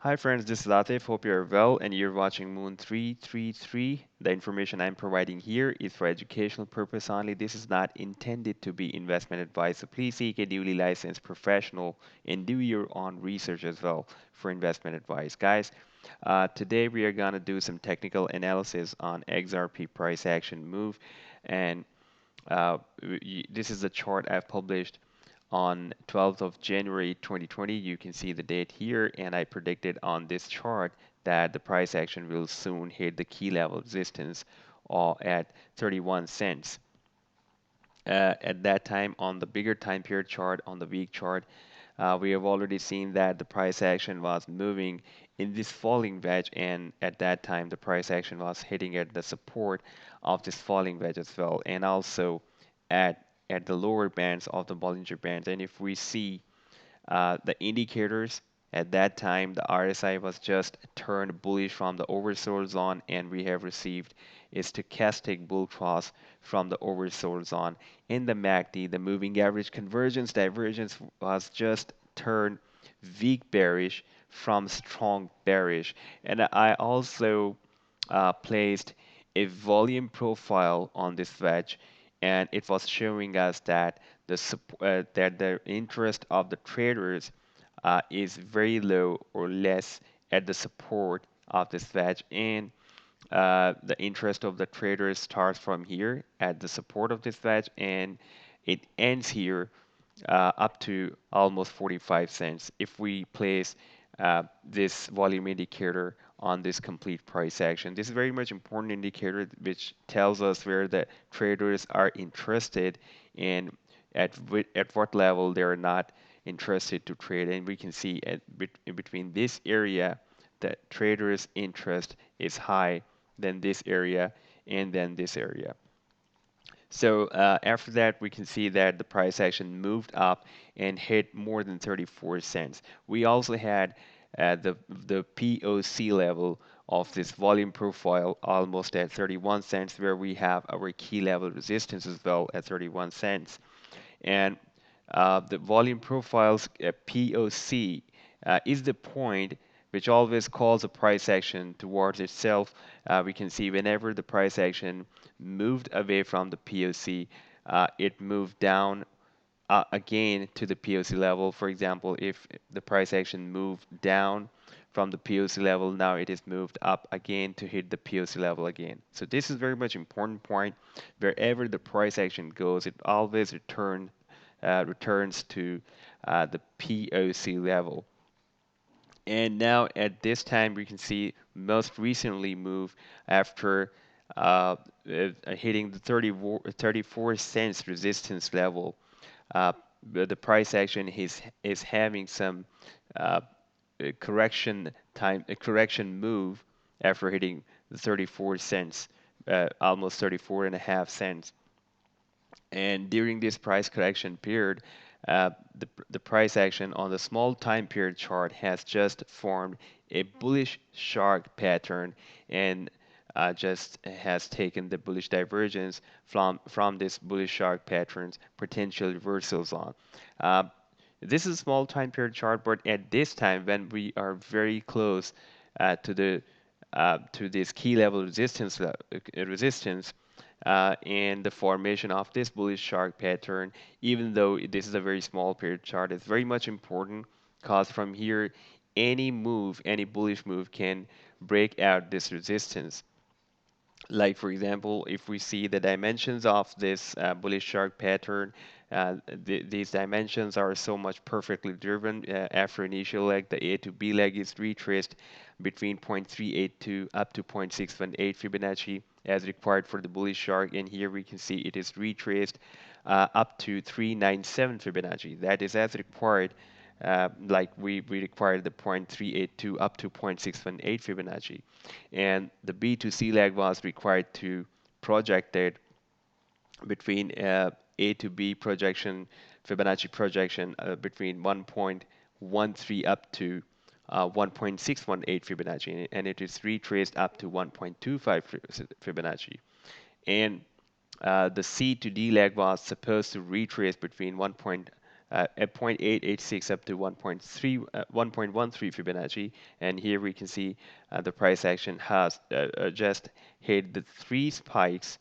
Hi friends, this is Latif. Hope you're well and you're watching Moon 333. The information I'm providing here is for educational purpose only. This is not intended to be investment advice. So please seek a duly licensed professional and do your own research as well for investment advice. Guys, today we are going to do some technical analysis on XRP price action move. And this is the chart I've published on 12th of January 2020. You can see the date here, and I predicted on this chart that the price action will soon hit the key level resistance at 31 cents. At that time, on the bigger time period chart, on the week chart, we have already seen that the price action was moving in this falling wedge, and at that time, the price action was hitting at the support of this falling wedge as well, and also at the lower bands of the Bollinger Bands. And if we see the indicators at that time, the RSI was just turned bullish from the oversold zone, and we have received a stochastic bull cross from the oversold zone. In the MACD, the moving average convergence divergence was just turned weak bearish from strong bearish. And I also placed a volume profile on this wedge, and it was showing us that that the interest of the traders is very low or less at the support of this wedge, and the interest of the traders starts from here at the support of this wedge, and it ends here up to almost 45 cents if we place this volume indicator on this complete price action. This is very much important indicator which tells us where the traders are interested and at what level they're not interested to trade. And we can see in between this area the traders interest is high than this area and then this area. So after that, we can see that the price action moved up and hit more than 34 cents. We also had the POC level of this volume profile almost at 31 cents, where we have our key level resistance as well at 31 cents. And the volume profiles POC is the point which always calls a price action towards itself. We can see whenever the price action moved away from the POC, it moved down again to the POC level. For example, if the price action moved down from the POC level, now it is moved up again to hit the POC level again. So this is very much important point. Wherever the price action goes, it always returns to the POC level. And now at this time, we can see most recently move after hitting the 34 cents resistance level. The price action is having some uh, correction move after hitting the 34 cents, almost 34 and a half cents. And during this price correction period, the price action on the small time period chart has just formed a bullish shark pattern and just has taken the bullish divergence from this bullish shark pattern's potential reversals on. Uh, this is a small time period chart, but at this time when we are very close to the to this key level resistance and the formation of this bullish shark pattern, even though this is a very small period chart, is very much important because from here, any bullish move can break out this resistance. Like for example, if we see the dimensions of this bullish shark pattern, these dimensions are so much perfectly driven. After initial leg, the A to B leg is retraced between 0.382 up to 0.618 Fibonacci as required for the bullish shark, and here we can see it is retraced up to 397 Fibonacci. That is as required, like we required the 0.382 up to 0.618 Fibonacci, and the B to C leg was required to project it between A to B projection, Fibonacci projection between 1.13 up to 1.618 Fibonacci, and it is retraced up to 1.25 Fibonacci. And the C to D leg was supposed to retrace between at 0.886 up to 1.13 Fibonacci, and here we can see the price action has just hit the three spikes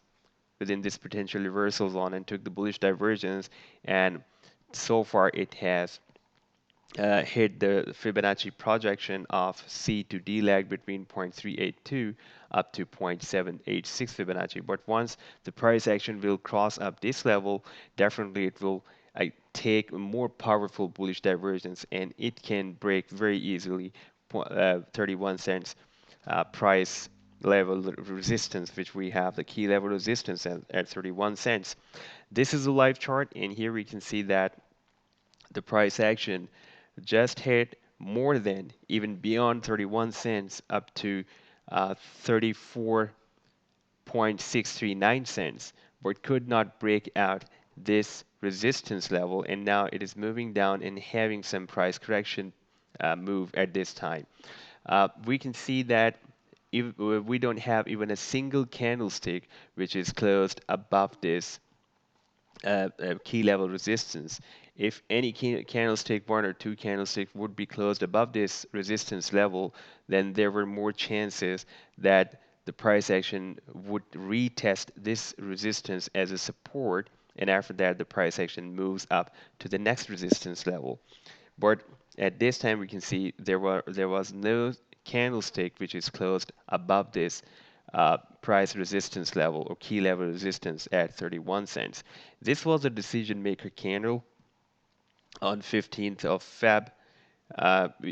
within this potential reversal zone and took the bullish divergence, and so far it has hit the Fibonacci projection of C to D lag between 0.382 up to 0.786 Fibonacci. But once the price action will cross up this level, definitely it will take a more powerful bullish divergence, and it can break very easily 31 cents price level resistance, which we have the key level resistance at 31 cents. This is a live chart, and here we can see that the price action just hit more than, even beyond 31 cents up to 34.639 cents, but could not break out this resistance level, and now it is moving down and having some price correction move at this time. We can see that if we don't have even a single candlestick which is closed above this key level resistance. If any candlestick, one or two candlesticks would be closed above this resistance level, then there were more chances that the price action would retest this resistance as a support, and after that the price action moves up to the next resistance level. But at this time we can see there was no candlestick which is closed above this price resistance level or key level resistance at 31 cents. This was a decision maker candle on 15th of Feb.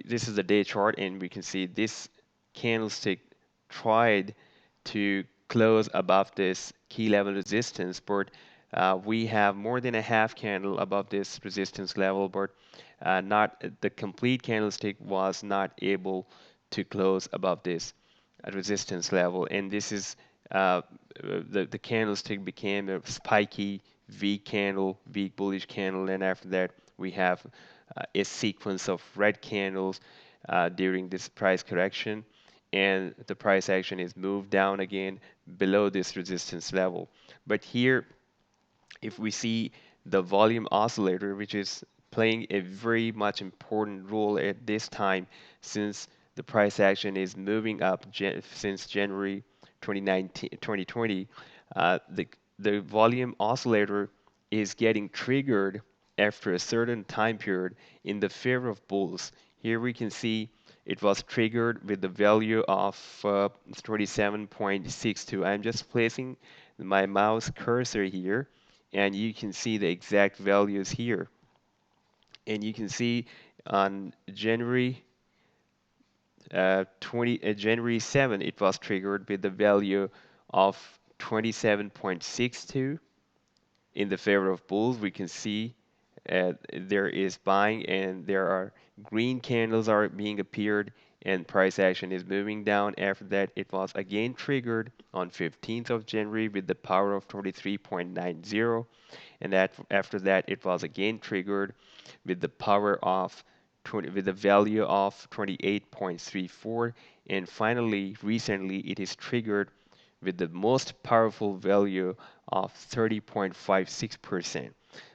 This is the day chart, and we can see this candlestick tried to close above this key level resistance, but we have more than a half candle above this resistance level, but not the complete candlestick was not able to close above this resistance level, and this is the candlestick became a spiky weak candle, weak bullish candle, and after that we have a sequence of red candles during this price correction, and the price action is moved down again below this resistance level. But here, if we see the volume oscillator, which is playing a very much important role at this time, since the price action is moving up since January 2020, the volume oscillator is getting triggered after a certain time period in the favor of bulls. Here we can see it was triggered with the value of 27.62. I'm just placing my mouse cursor here, and you can see the exact values here. And you can see on January 7, it was triggered with the value of 27.62 in the favor of bulls. We can see there is buying, and there are green candles are being appeared, and price action is moving down. After that, it was again triggered on 15th of January with the power of 23.90, and that after that it was again triggered with the power of with the value of 28.34, and finally recently it is triggered with the most powerful value of 30.56%.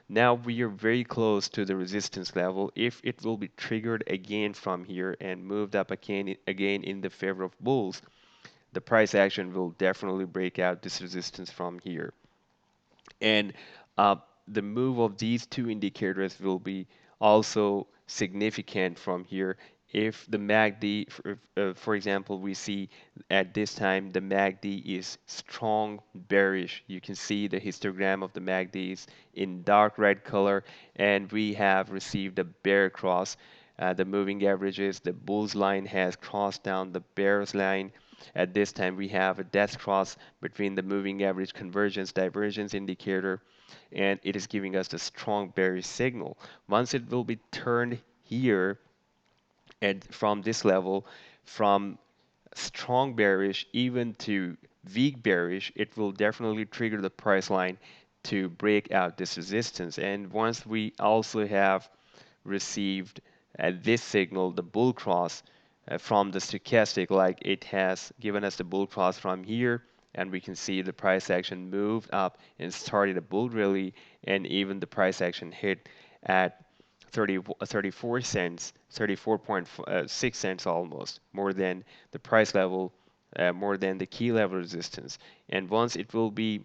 Now we are very close to the resistance level. If it will be triggered again from here and moved up again in the favor of bulls, the price action will definitely break out this resistance from here. And uh, the move of these two indicators will be also significant from here. If the MACD, for example, we see at this time the MACD is strong bearish. You can see the histogram of the MACD is in dark red color, and we have received a bear cross. The moving averages, the bull's line has crossed down the bear's line. At this time, we have a death cross between the moving average convergence divergence indicator, and it is giving us the strong bearish signal. Once it will be turned here, and from this level, from strong bearish even to weak bearish, it will definitely trigger the price line to break out this resistance. And once we also have received this signal, the bull cross from the stochastic, like it has given us the bull cross from here, and we can see the price action moved up and started a bull rally, and even the price action hit at 34 cents, 34.6 cents almost, more than the price level, more than the key level resistance. And once it will give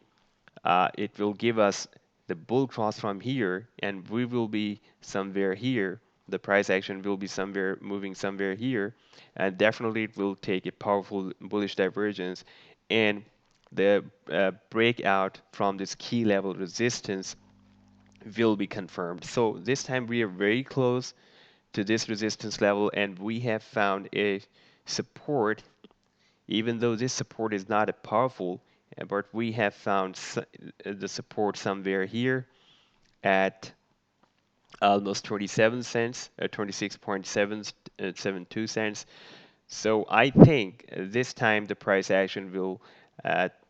us the bull cross from here, and we will be somewhere here. The price action will be somewhere moving somewhere here, and definitely it will take a powerful bullish divergence, and the breakout from this key level resistance will be confirmed. So this time we are very close to this resistance level, and we have found a support, even though this support is not a powerful, but we have found the support somewhere here at almost 27 cents, 26.772 cents. So I think this time the price action will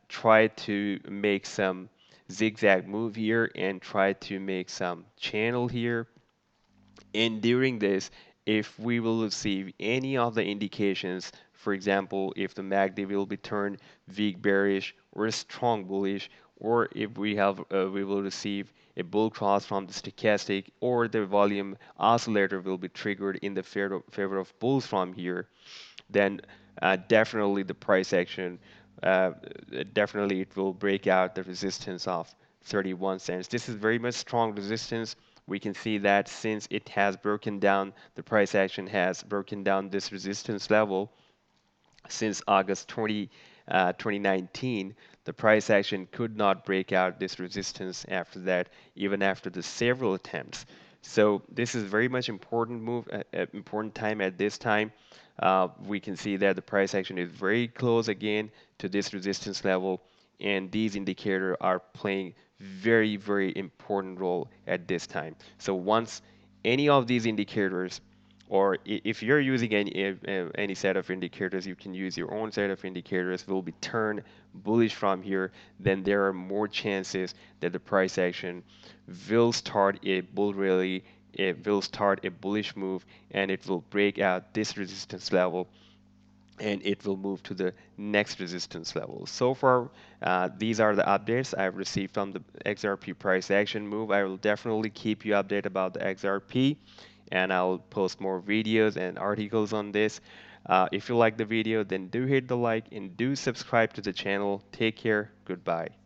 try to make some zigzag move here and try to make some channel here. And during this, if we will receive any of the indications, for example, if the MACD will be turned weak bearish or strong bullish, or if we will receive a bull cross from the stochastic, or the volume oscillator will be triggered in the favor of bulls from here, then definitely the price action, uh, definitely it will break out the resistance of 31 cents. This is very much strong resistance. We can see that since it has broken down, the price action has broken down this resistance level since August 2019, the price action could not break out this resistance after that, even after the several attempts. So this is very much important move, important time at this time. We can see that the price action is very close again to this resistance level, and these indicators are playing very, very important role at this time. So once any of these indicators, or if you're using any set of indicators, you can use your own set of indicators, will be turned bullish from here, then there are more chances that the price action will start a bull rally, it will start a bullish move, and it will break out this resistance level, and it will move to the next resistance level. So far, these are the updates I've received from the XRP price action move. I will definitely keep you updated about the XRP, and I'll post more videos and articles on this. If you like the video, then do hit the like and do subscribe to the channel. Take care. Goodbye.